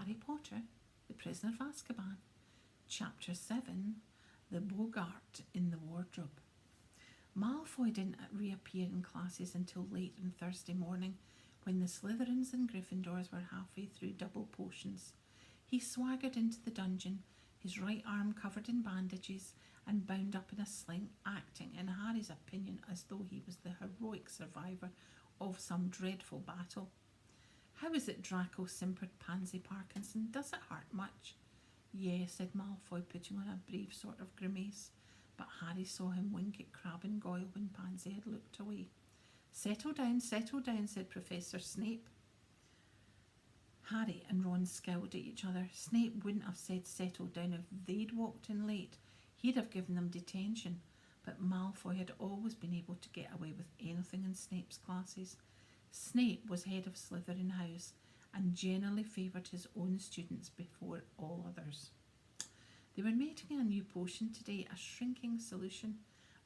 Harry Potter, The Prisoner of Azkaban, Chapter 7, The Boggart in the Wardrobe. Malfoy didn't reappear in classes until late on Thursday morning, when the Slytherins and Gryffindors were halfway through double potions. He swaggered into the dungeon, his right arm covered in bandages and bound up in a sling, acting, in Harry's opinion, as though he was the heroic survivor of some dreadful battle. "How is it, Draco?" simpered Pansy Parkinson. "Does it hurt much?" "Yes," said Malfoy, putting on a brave sort of grimace, but Harry saw him wink at Crabbe and Goyle when Pansy had looked away. Settle down," said Professor Snape. Harry and Ron scowled at each other. Snape wouldn't have said settle down if they'd walked in late. He'd have given them detention, but Malfoy had always been able to get away with anything in Snape's classes. Snape was head of Slytherin House and generally favoured his own students before all others. They were making a new potion today, a shrinking solution.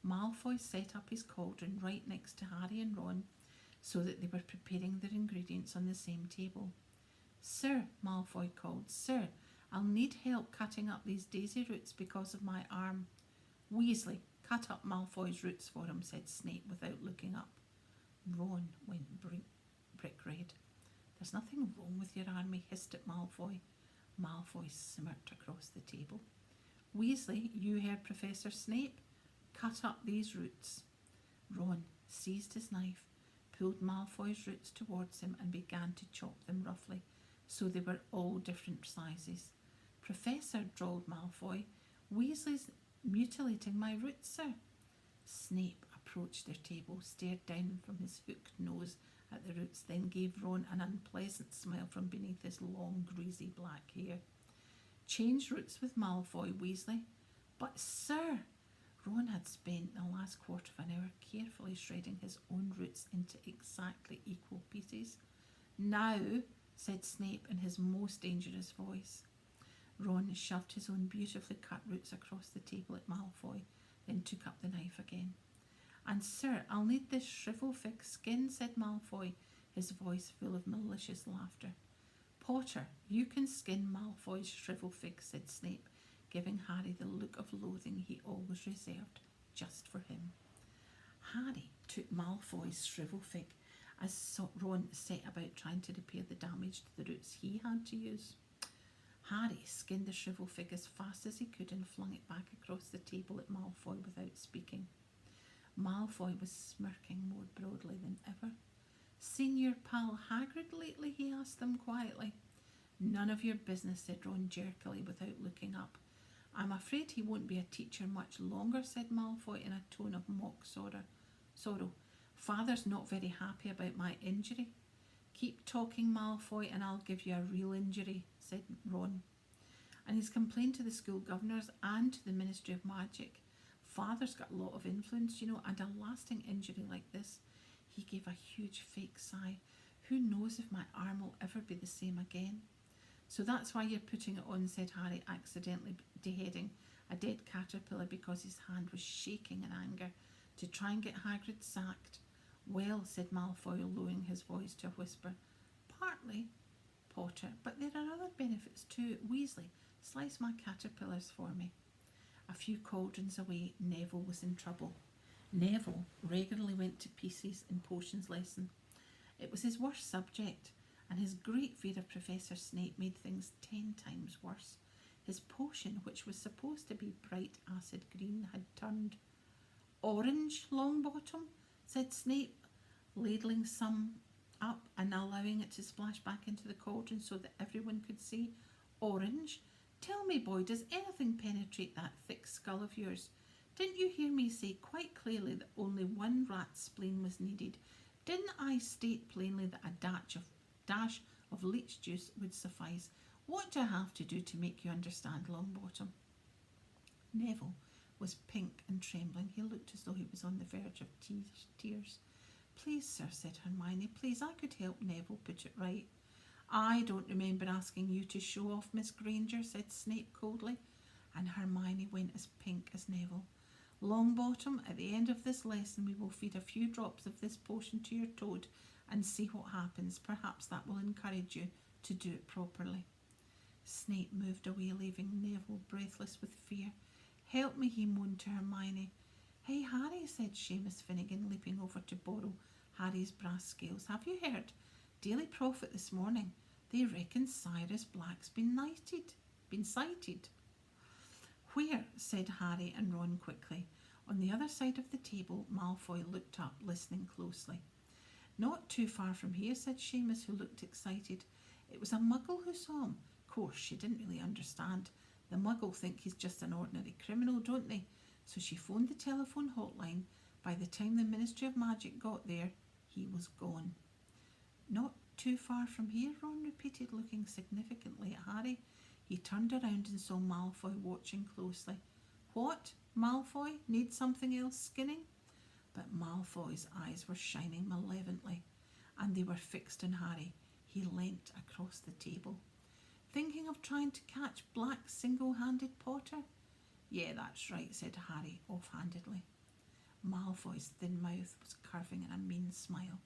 Malfoy set up his cauldron right next to Harry and Ron so that they were preparing their ingredients on the same table. "Sir," Malfoy called, "Sir, I'll need help cutting up these daisy roots because of my arm." "Weasley, cut up Malfoy's roots for him," said Snape without looking up. Ron went brick red. "There's nothing wrong with your arm," he hissed at Malfoy. Malfoy smirked across the table. "Weasley, you heard Professor Snape. Cut up these roots." Ron seized his knife, pulled Malfoy's roots towards him and began to chop them roughly, so they were all different sizes. "Professor," drawled Malfoy, "Weasley's mutilating my roots, sir." Snape approached their table, stared down from his hooked nose at the roots, then gave Ron an unpleasant smile from beneath his long, greasy black hair. "Change roots with Malfoy, Weasley." "But, sir..." Ron had spent the last quarter of an hour carefully shredding his own roots into exactly equal pieces. "Now," said Snape in his most dangerous voice. Ron shoved his own beautifully cut roots across the table at Malfoy, then took up the knife again. "And, sir, I'll need this shrivel-fig skin," said Malfoy, his voice full of malicious laughter. "Potter, you can skin Malfoy's shrivel-fig," said Snape, giving Harry the look of loathing he always reserved just for him. Harry took Malfoy's shrivel-fig as Ron set about trying to repair the damage to the roots he had to use. Harry skinned the shrivel-fig as fast as he could and flung it back across the table at Malfoy without speaking. Malfoy was smirking more broadly than ever. "Seen your pal Hagrid lately?" he asked them quietly. "None of your business," said Ron jerkily without looking up. "I'm afraid he won't be a teacher much longer," said Malfoy in a tone of mock sorrow. "Father's not very happy about my injury." "Keep talking, Malfoy, and I'll give you a real injury," said Ron. "And he's complained to the school governors and to the Ministry of Magic. Father's got a lot of influence, you know, and a lasting injury like this." He gave a huge fake sigh. "Who knows if my arm will ever be the same again?" "So that's why you're putting it on," said Harry, accidentally beheading a dead caterpillar because his hand was shaking in anger, "to try and get Hagrid sacked." "Well," said Malfoy, lowering his voice to a whisper, "partly, Potter, but there are other benefits too. Weasley, slice my caterpillars for me." A few cauldrons away, Neville was in trouble. Neville regularly went to pieces in potions lesson. It was his worst subject, and his great fear of Professor Snape made things 10 times worse. His potion, which was supposed to be bright acid green, had turned orange. "Longbottom," said Snape, ladling some up and allowing it to splash back into the cauldron so that everyone could see. "Orange? Tell me, boy, does anything penetrate that thick skull of yours? Didn't you hear me say quite clearly that only one rat's spleen was needed? Didn't I state plainly that a dash of leech juice would suffice? What do I have to do to make you understand, Longbottom?" Neville was pink and trembling. He looked as though he was on the verge of tears. "Please, sir," said Hermione, "please, I could help Neville put it right." "I don't remember asking you to show off, Miss Granger," said Snape coldly, and Hermione went as pink as Neville. "Longbottom, at the end of this lesson we will feed a few drops of this potion to your toad and see what happens. Perhaps that will encourage you to do it properly." Snape moved away, leaving Neville breathless with fear. "Help me," he moaned to Hermione. "Hey, Harry," said Seamus Finnegan, leaping over to borrow Harry's brass scales. "Have you heard? Daily Prophet this morning. They reckon Sirius Black's been sighted. "Where?" said Harry and Ron quickly. On the other side of the table, Malfoy looked up, listening closely. "Not too far from here," said Seamus, who looked excited. "It was a muggle who saw him. Of course, she didn't really understand. The muggle think he's just an ordinary criminal, don't they? So she phoned the telephone hotline. By the time the Ministry of Magic got there, he was gone." "Not too far from here," Ron repeated, looking significantly at Harry. He turned around and saw Malfoy watching closely. "What? Malfoy? Need something else skinning?" But Malfoy's eyes were shining malevolently, and they were fixed on Harry. He leant across the table. "Thinking of trying to catch Black single-handed, Potter?" "Yeah, that's right," said Harry offhandedly. Malfoy's thin mouth was curving in a mean smile.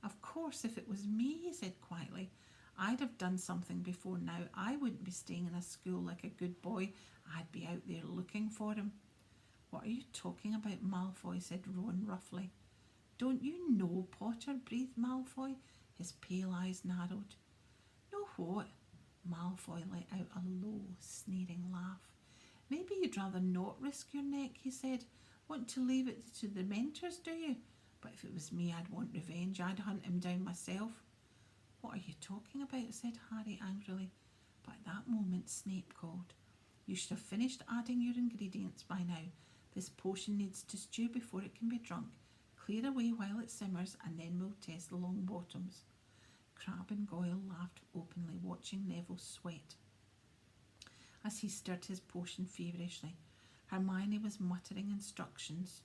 "Of course, if it was me," he said quietly, "I'd have done something before now. I wouldn't be staying in a school like a good boy. I'd be out there looking for him." "What are you talking about, Malfoy?" said Ron roughly. "Don't you know, Potter?" breathed Malfoy. His pale eyes narrowed. "Know what?" Malfoy let out a low, sneering laugh. "Maybe you'd rather not risk your neck," he said. "Want to leave it to the Mentors, do you? But if it was me, I'd want revenge. I'd hunt him down myself." "What are you talking about?" said Harry angrily. But at that moment Snape called. "You should have finished adding your ingredients by now. This potion needs to stew before it can be drunk. Clear away while it simmers, and then we'll test the long bottoms." Crabbe and Goyle laughed openly, watching Neville sweat as he stirred his potion feverishly. Hermione was muttering instructions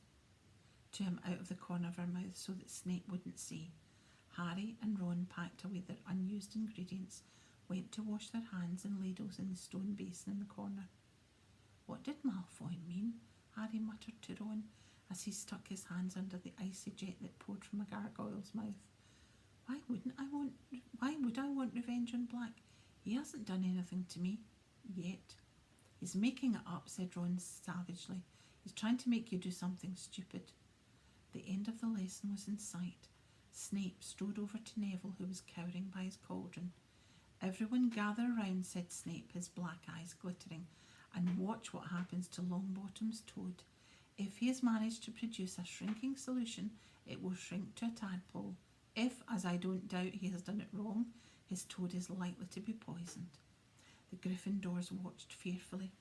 to him out of the corner of her mouth so that Snape wouldn't see. Harry and Ron packed away their unused ingredients, went to wash their hands and ladles in the stone basin in the corner. "What did Malfoy mean?" Harry muttered to Ron as he stuck his hands under the icy jet that poured from a gargoyle's mouth. Why would I want revenge on Black? He hasn't done anything to me. Yet." "He's making it up," said Ron savagely. "He's trying to make you do something stupid." The end of the lesson was in sight. Snape strode over to Neville, who was cowering by his cauldron. "Everyone gather around," said Snape, his black eyes glittering, "and watch what happens to Longbottom's toad. If he has managed to produce a shrinking solution, it will shrink to a tadpole. If, as I don't doubt, he has done it wrong, his toad is likely to be poisoned." The Gryffindors watched fearfully.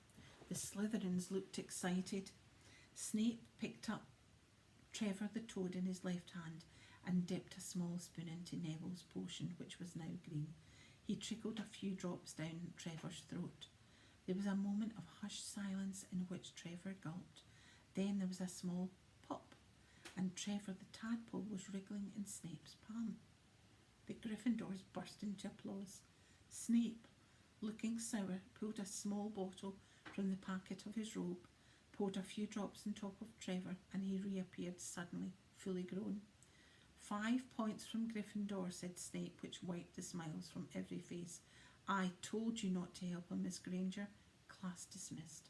The Slytherins looked excited. Snape picked up Trevor the toad in his left hand and dipped a small spoon into Neville's potion, which was now green. He trickled a few drops down Trevor's throat. There was a moment of hushed silence in which Trevor gulped. Then there was a small pop, and Trevor the tadpole was wriggling in Snape's palm. The Gryffindors burst into applause. Snape, looking sour, pulled a small bottle from the pocket of his robe, poured a few drops on top of Trevor, and he reappeared suddenly, fully grown. 5 points from Gryffindor," said Snape, which wiped the smiles from every face. "I told you not to help him, Miss Granger." Class dismissed.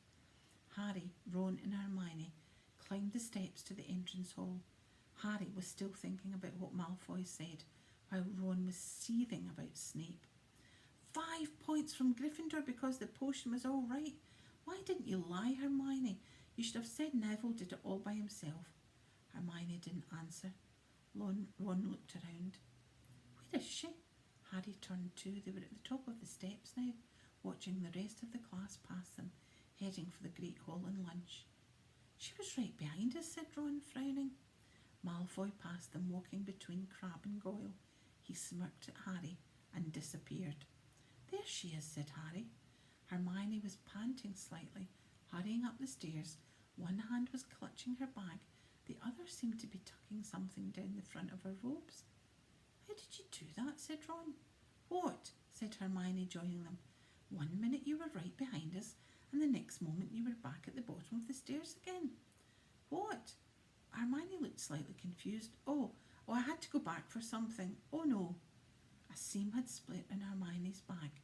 Harry, Ron and Hermione climbed the steps to the entrance hall. Harry was still thinking about what Malfoy said, while Ron was seething about Snape. 5 points from Gryffindor because the potion was all right. Why didn't you lie, Hermione? You should have said Neville did it all by himself. Hermione didn't answer. Ron looked around. "Where is she?" Harry turned too. They were at the top of the steps now, watching the rest of the class pass them, heading for the Great Hall and lunch. "She was right behind us," said Ron, frowning. Malfoy passed them, walking between Crabbe and Goyle. He smirked at Harry and disappeared. "There she is," said Harry. Hermione was panting slightly, hurrying up the stairs. One hand was clutching her bag. The other seemed to be tucking something down the front of her robes. "How did you do that?" said Ron. "What?" said Hermione, joining them. "One minute you were right behind us, and the next moment you were back at the bottom of the stairs again." "What?" Hermione looked slightly confused. Oh, I had to go back for something. Oh no." A seam had split in Hermione's bag.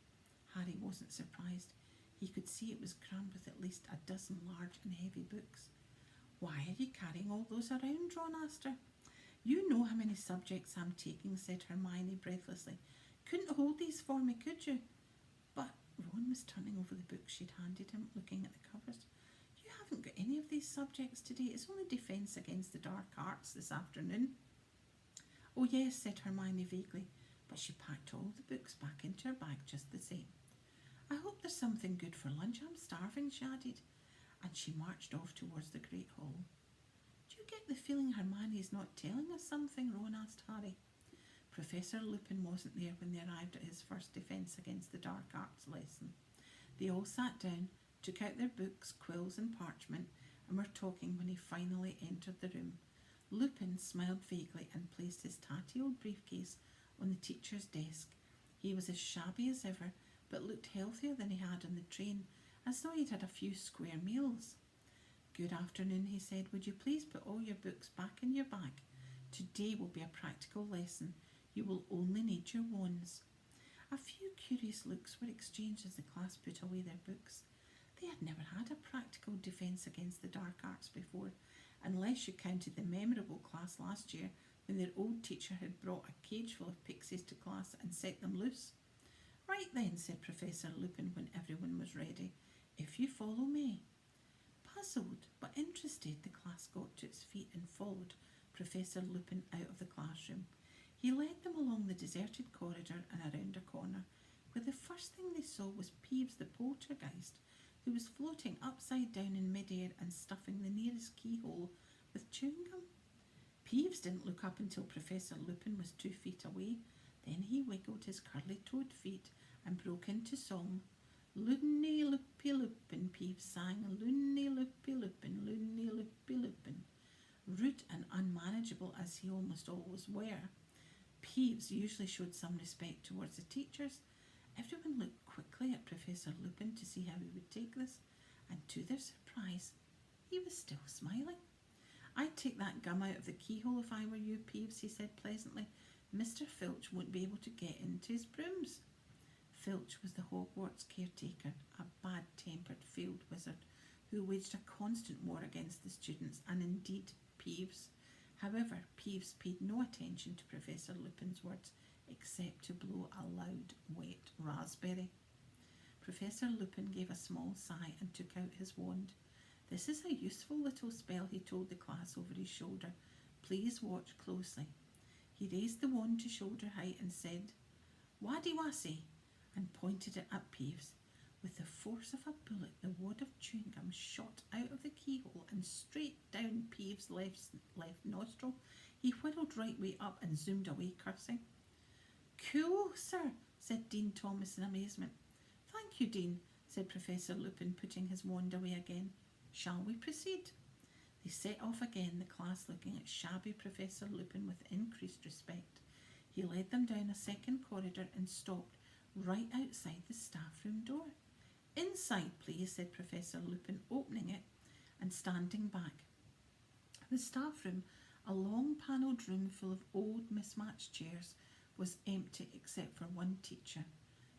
Harry wasn't surprised. He could see it was crammed with at least a dozen large and heavy books. "Why are you carrying all those around?" Ron asked her. "You know how many subjects I'm taking," said Hermione breathlessly. "Couldn't hold these for me, could you?" But Ron was turning over the books she'd handed him, looking at the covers. "You haven't got any of these subjects today. It's only Defence Against the Dark Arts this afternoon." "Oh yes," said Hermione vaguely, but she packed all the books back into her bag just the same. "I hope there's something good for lunch. I'm starving," she added, and she marched off towards the Great Hall. "Do you get the feeling Hermione's not telling us something?" Ron asked Harry. Professor Lupin wasn't there when they arrived at his first Defence Against the Dark Arts lesson. They all sat down, took out their books, quills and parchment, and were talking when he finally entered the room. Lupin smiled vaguely and placed his tatty old briefcase on the teacher's desk. He was as shabby as ever, but looked healthier than he had on the train, as though he'd had a few square meals. "Good afternoon," he said. "Would you please put all your books back in your bag? Today will be a practical lesson. You will only need your wands." A few curious looks were exchanged as the class put away their books. They had never had a practical defence against the dark arts before, unless you counted the memorable class last year when their old teacher had brought a cage full of pixies to class and set them loose. "Right then," said Professor Lupin when everyone was ready. "If you follow me." Puzzled but interested, the class got to its feet and followed Professor Lupin out of the classroom. He led them along the deserted corridor and around a corner, where the first thing they saw was Peeves the poltergeist, who was floating upside down in midair and stuffing the nearest keyhole with chewing gum. Peeves didn't look up until Professor Lupin was 2 feet away. Then he wiggled his curly-toed feet and broke into song. "Loony loopy Lupin," Peeves sang. "Loony loopy Lupin, loony loopy Lupin." Rude and unmanageable as he almost always were, Peeves usually showed some respect towards the teachers. Everyone looked quickly at Professor Lupin to see how he would take this, and to their surprise, he was still smiling. "I'd take that gum out of the keyhole if I were you, Peeves," he said pleasantly. "Mr. Filch won't be able to get into his brooms." Filch was the Hogwarts caretaker, a bad-tempered field wizard who waged a constant war against the students and indeed Peeves. However, Peeves paid no attention to Professor Lupin's words except to blow a loud, wet raspberry. Professor Lupin gave a small sigh and took out his wand. "This is a useful little spell," he told the class over his shoulder. "Please watch closely." He raised the wand to shoulder height and said, "Waddy-wassy," and pointed it at Peeves. With the force of a bullet, the wad of chewing gum shot out of the keyhole and straight down Peeves' left nostril. He whirled right way up and zoomed away, cursing. "Cool, sir," said Dean Thomas in amazement. "Thank you, Dean," said Professor Lupin, putting his wand away again. "Shall we proceed?" They set off again, the class looking at shabby Professor Lupin with increased respect. He led them down a second corridor and stopped right outside the staff room door. "Inside, please," said Professor Lupin, opening it and standing back. The staff room, a long panelled room full of old mismatched chairs, was empty except for one teacher.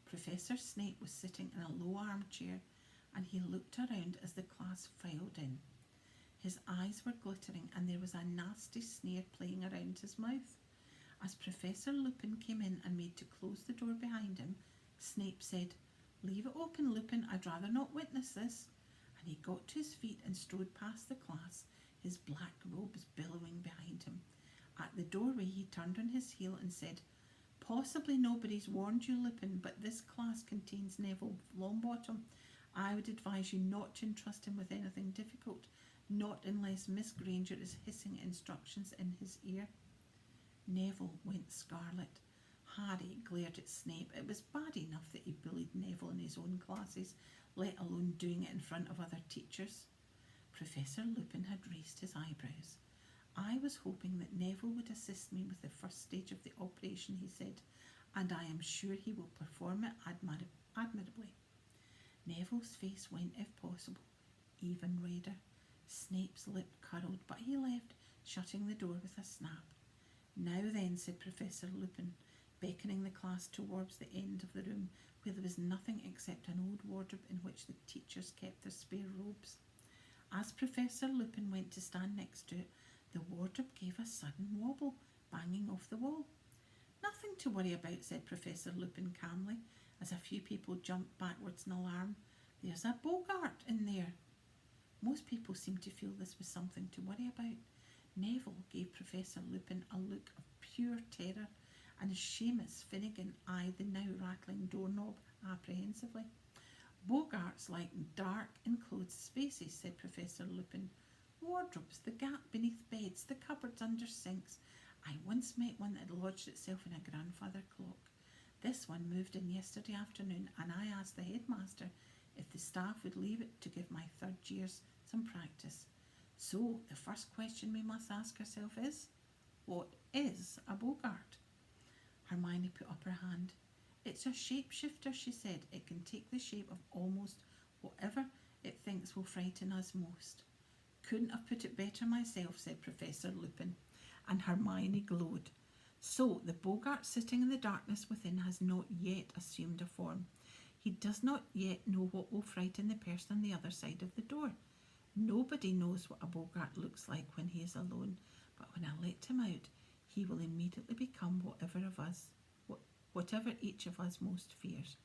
Professor Snape was sitting in a low armchair, and he looked around as the class filed in. His eyes were glittering and there was a nasty sneer playing around his mouth. As Professor Lupin came in and made to close the door behind him, Snape said, "Leave it open, Lupin. I'd rather not witness this." And he got to his feet and strode past the class, his black robes billowing behind him. At the doorway he turned on his heel and said, "Possibly nobody's warned you, Lupin, but this class contains Neville Longbottom. I would advise you not to entrust him with anything difficult, not unless Miss Granger is hissing instructions in his ear." Neville went scarlet. Harry glared at Snape. It was bad enough that he bullied Neville in his own classes, let alone doing it in front of other teachers. Professor Lupin had raised his eyebrows. "I was hoping that Neville would assist me with the first stage of the operation," he said, "and I am sure he will perform it admirably." Neville's face went, if possible, even redder. Snape's lip curled, but he left, shutting the door with a snap. "Now then," said Professor Lupin, beckoning the class towards the end of the room where there was nothing except an old wardrobe in which the teachers kept their spare robes. As Professor Lupin went to stand next to it, the wardrobe gave a sudden wobble, banging off the wall. "Nothing to worry about," said Professor Lupin calmly, as a few people jumped backwards in alarm. "There's a Boggart in there." Most people seemed to feel this was something to worry about. Neville gave Professor Lupin a look of pure terror, and Seamus Finnegan eyed the now rattling doorknob apprehensively. "Boggarts like dark, enclosed spaces," said Professor Lupin. "Wardrobes, the gap beneath beds, the cupboards under sinks. I once met one that had lodged itself in a grandfather clock. This one moved in yesterday afternoon, and I asked the headmaster if the staff would leave it to give my third years some practice. So the first question we must ask ourselves is, what is a Boggart?" Hermione put up her hand. "It's a shapeshifter," she said. "It can take the shape of almost whatever it thinks will frighten us most." "Couldn't have put it better myself," said Professor Lupin, and Hermione glowed. "So the Boggart sitting in the darkness within has not yet assumed a form. He does not yet know what will frighten the person on the other side of the door. Nobody knows what a Boggart looks like when he is alone, but when I let him out, he will immediately become whatever each of us most fears.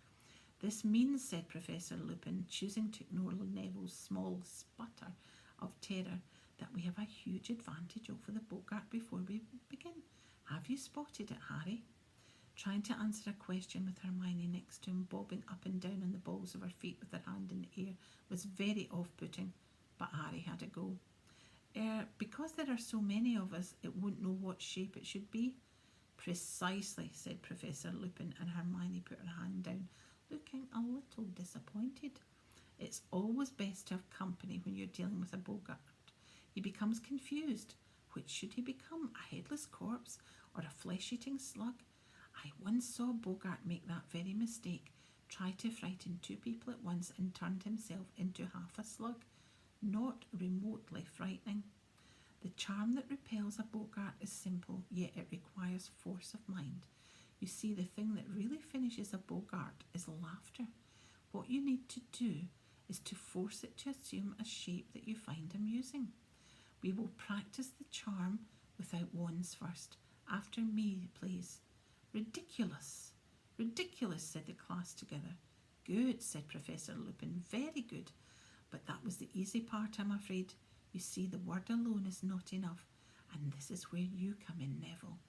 This means," said Professor Lupin, choosing to ignore Neville's small sputter of terror, "that we have a huge advantage over the Boggart before we begin. Have you spotted it, Harry?" Trying to answer a question with Hermione next to him, bobbing up and down on the balls of her feet with her hand in the air, was very off-putting, but Harry had a go. Because there are so many of us, it won't know what shape it should be." "Precisely," said Professor Lupin, and Hermione put her hand down, looking a little disappointed. "It's always best to have company when you're dealing with a Boggart. He becomes confused. Which should he become, a headless corpse or a flesh-eating slug? I once saw Boggart make that very mistake, try to frighten two people at once and turned himself into half a slug. Not remotely frightening. The charm that repels a Boggart is simple, yet it requires force of mind. You see, the thing that really finishes a Boggart is laughter. What you need to do is to force it to assume a shape that you find amusing. We will practice the charm without wands first. After me, please." "Ridiculous! Ridiculous," said the class together. "Good," said Professor Lupin. "Very good. But that was the easy part, I'm afraid. You see, the word alone is not enough, and this is where you come in, Neville."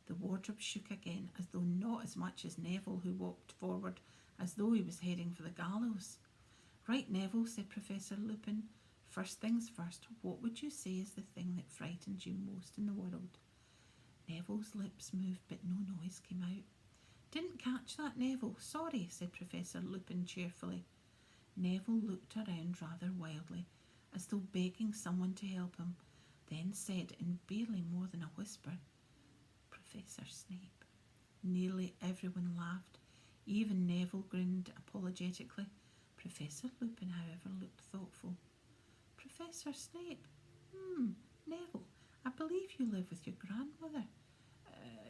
The wardrobe shook again, as though not as much as Neville, who walked forward as though he was heading for the gallows. "Right, Neville," said Professor Lupin. "First things first, what would you say is the thing that frightens you most in the world?" Neville's lips moved, but no noise came out. "Didn't catch that, Neville. Sorry," said Professor Lupin cheerfully. Neville looked around rather wildly, as though begging someone to help him, then said in barely more than a whisper, "Professor Snape." Nearly everyone laughed. Even Neville grinned apologetically. Professor Lupin, however, looked thoughtful. "Professor Snape? Neville, I believe you live with your grandmother."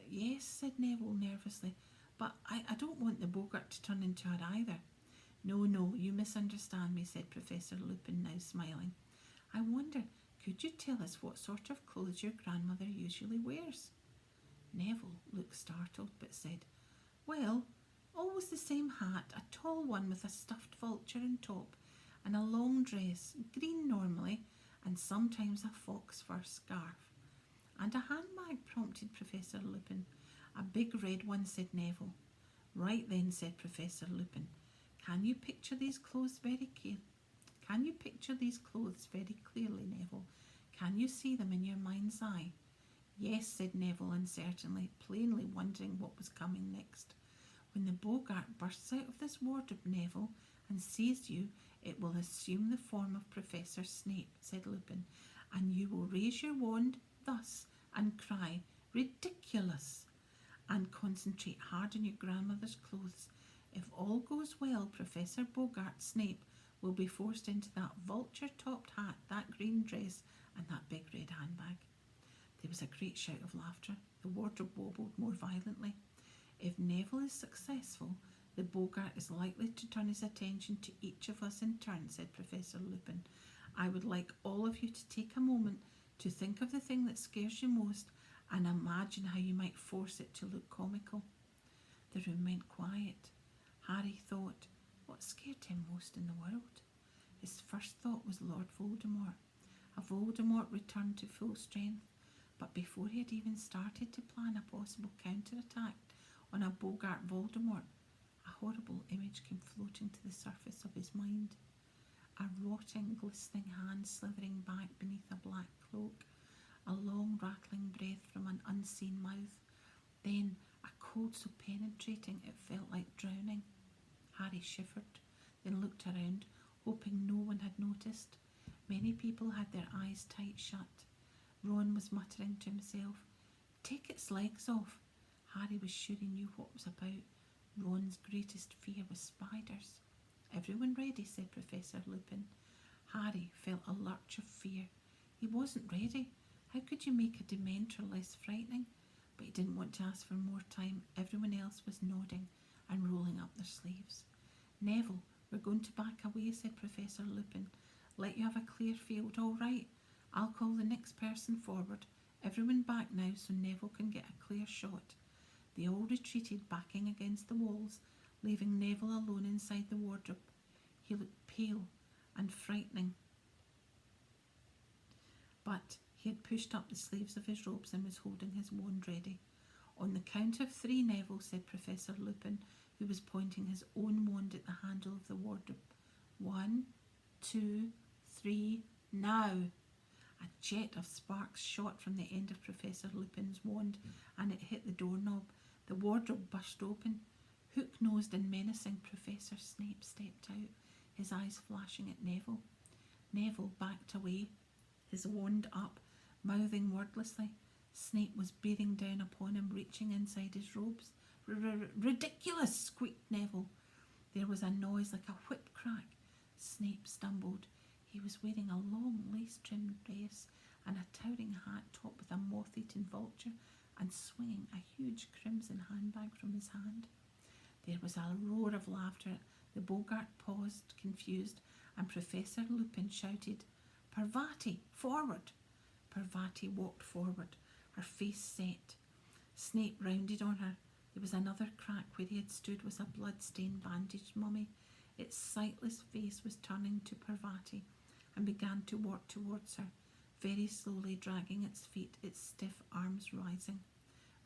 Yes," said Neville nervously, "but I don't want the Boggart to turn into her either." No, you misunderstand me," said Professor Lupin, now smiling. "I wonder, could you tell us what sort of clothes your grandmother usually wears?" Neville looked startled, but said, "Well, always the same hat, a tall one with a stuffed vulture on top, and a long dress, green normally, and sometimes a fox fur scarf." "And a handbag," prompted Professor Lupin. "A big red one," said Neville. "Right then," said Professor Lupin. Can you picture these clothes very clearly, Neville? Can you see them in your mind's eye?" "Yes," said Neville uncertainly, plainly wondering what was coming next. "When the Boggart bursts out of this wardrobe, Neville, and sees you, it will assume the form of Professor Snape," said Lupin, "and you will raise your wand thus and cry, 'Ridiculous!' and concentrate hard on your grandmother's clothes. If all goes well, Professor Boggart Snape will be forced into that vulture-topped hat, that green dress, and that big red handbag." There was a great shout of laughter. The wardrobe wobbled more violently. "If Neville is successful, The Boggart is likely to turn his attention to each of us in turn, said Professor Lupin. I would like all of you to take a moment to think of the thing that scares you most and imagine how you might force it to look comical. The room went quiet. Harry thought, what scared him most in the world? His first thought was Lord Voldemort. A Voldemort returned to full strength, but before he had even started to plan a possible counterattack on a Boggart Voldemort, a horrible image came floating to the surface of his mind. A rotting, glistening hand slithering back beneath a black cloak, a long rattling breath from an unseen mouth, then a cold so penetrating it felt like drowning. Harry shivered, then looked around, hoping no one had noticed. Many people had their eyes tight shut. Ron was muttering to himself, "Take its legs off." Harry was sure he knew what was about. Ron's greatest fear was spiders. "Everyone ready?" said Professor Lupin. Harry felt a lurch of fear. He wasn't ready. How could you make a Dementor less frightening? But he didn't want to ask for more time. Everyone else was nodding and rolling up their sleeves. "Neville, we're going to back away," said Professor Lupin. "Let you have a clear field, all right? I'll call the next person forward. Everyone back now so Neville can get a clear shot." They all retreated, backing against the walls, leaving Neville alone inside the wardrobe. He looked pale and frightening, but he had pushed up the sleeves of his robes and was holding his wand ready. "On the count of 3, Neville," said Professor Lupin, who was pointing his own wand at the handle of the wardrobe. 1, 2, 3, now! A jet of sparks shot from the end of Professor Lupin's wand, and it hit the doorknob. The wardrobe burst open. Hook-nosed and menacing, Professor Snape stepped out, his eyes flashing at Neville. Neville backed away, his wand up, mouthing wordlessly. Snape was bearing down upon him, reaching inside his robes. "Ridiculous!" squeaked Neville. There was a noise like a whip crack. Snape stumbled. He was wearing a long lace-trimmed dress and a towering hat topped with a moth-eaten vulture and swinging a huge crimson handbag from his hand. There was a roar of laughter. The Boggart paused, confused, and Professor Lupin shouted, "Parvati, forward!" Parvati walked forward, her face set. Snape rounded on her. There was another crack. Where he had stood was a blood-stained bandaged mummy. Its sightless face was turning to Parvati and began to walk towards her, very slowly dragging its feet, its stiff arms rising.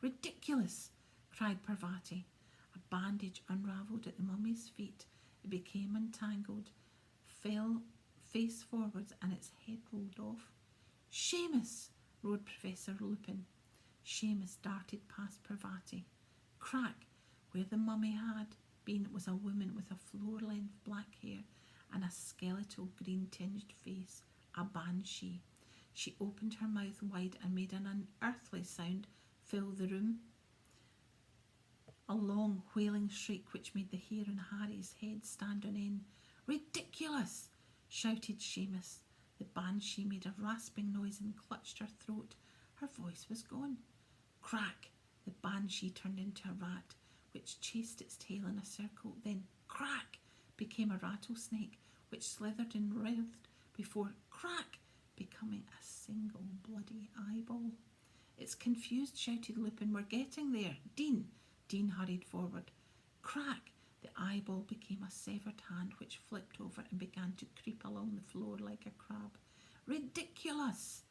"Ridiculous!" cried Parvati. A bandage unravelled at the mummy's feet. It became entangled, fell face forwards, and its head rolled off. "Seamus!" roared Professor Lupin. Seamus darted past Parvati. Crack! Where the mummy had been was a woman with a floor-length black hair and a skeletal green-tinged face, a banshee. She opened her mouth wide and made an unearthly sound fill the room. A long, wailing shriek which made the hair on Harry's head stand on end. "Ridiculous!" shouted Seamus. The banshee made a rasping noise and clutched her throat. Her voice was gone. Crack! The banshee turned into a rat, which chased its tail in a circle. Then, crack! Became a rattlesnake, which slithered and writhed before, crack! Becoming a single bloody eyeball. "It's confused," shouted Lupin. "We're getting there. Dean!" Dean hurried forward. Crack! The eyeball became a severed hand, which flipped over and began to creep along the floor like a crab. "Ridiculous!"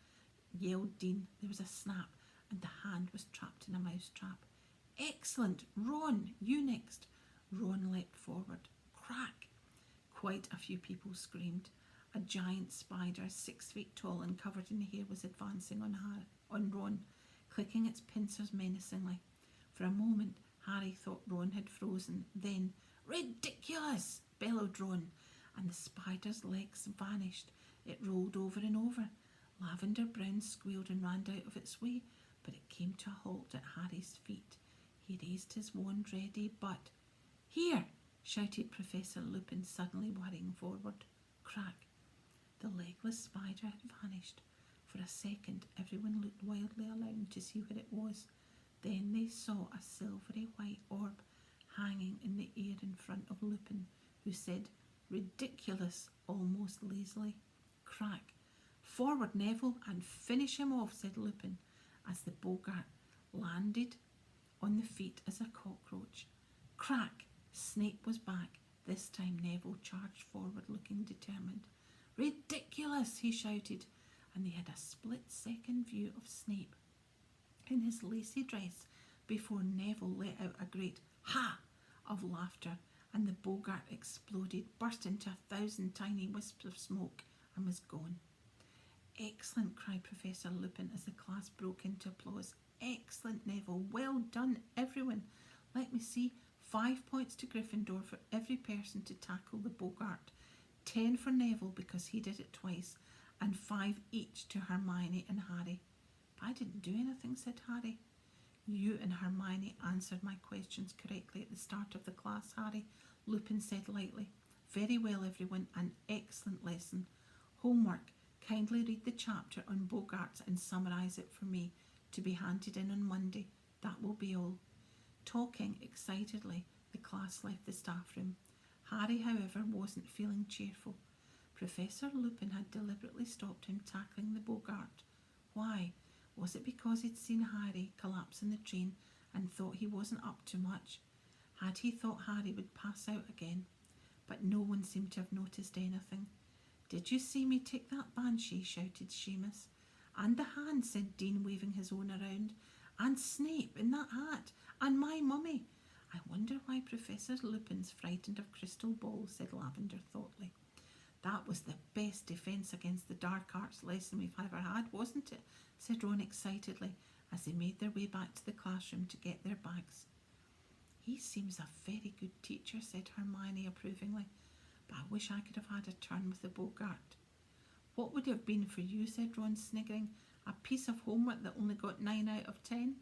yelled Dean. There was a snap, and the hand was trapped in a mousetrap. "Excellent! Ron, you next!" Ron leapt forward. Crack! Quite a few people screamed. A giant spider, 6 feet tall and covered in hair, was advancing on Ron, clicking its pincers menacingly. For a moment, Harry thought Ron had frozen. Then, "Ridiculous!" bellowed Ron, and the spider's legs vanished. It rolled over and over. Lavender Brown squealed and ran out of its way, but it came to a halt at Harry's feet. He raised his wand ready, but... "Here!" shouted Professor Lupin, suddenly hurrying forward. Crack! The legless spider had vanished. For a second, everyone looked wildly around to see what it was. Then they saw a silvery white orb hanging in the air in front of Lupin, who said, "Ridiculous," almost lazily. Crack. "Forward, Neville, and finish him off," said Lupin, as the Boggart landed on the feet as a cockroach. Crack. Snape was back. This time Neville charged forward, looking determined. "Ridiculous," he shouted, and they had a split-second view of Snape in his lacy dress before Neville let out a great "ha!" of laughter, and the Boggart exploded, burst into 1,000 tiny wisps of smoke, and was gone. "Excellent," cried Professor Lupin as the class broke into applause. "Excellent, Neville. Well done, everyone. Let me see. 5 points to Gryffindor for every person to tackle the Boggart. 10 for Neville because he did it twice, and 5 each to Hermione and Harry." "But I didn't do anything," said Harry. "You and Hermione answered my questions correctly at the start of the class, Harry," Lupin said lightly. "Very well, everyone. An excellent lesson. Homework. Kindly read the chapter on Boggarts and summarise it for me, to be handed in on Monday. That will be all." Talking excitedly, the class left the staff room. Harry, however, wasn't feeling cheerful. Professor Lupin had deliberately stopped him tackling the Boggart. Why? Was it because he'd seen Harry collapse in the train and thought he wasn't up to much? Had he thought Harry would pass out again? But no one seemed to have noticed anything. "Did you see me take that banshee?" shouted Seamus. "And the hand," said Dean, waving his own around. "And Snape in that hat. And my mummy." "I wonder why Professor Lupin's frightened of crystal balls," said Lavender thoughtfully. "That was the best defence against the dark arts lesson we've ever had, wasn't it?" said Ron excitedly, as they made their way back to the classroom to get their bags. "He seems a very good teacher," said Hermione approvingly, "but I wish I could have had a turn with the Boggart." "What would it have been for you?" said Ron, sniggering. "A piece of homework that only got 9 out of 10?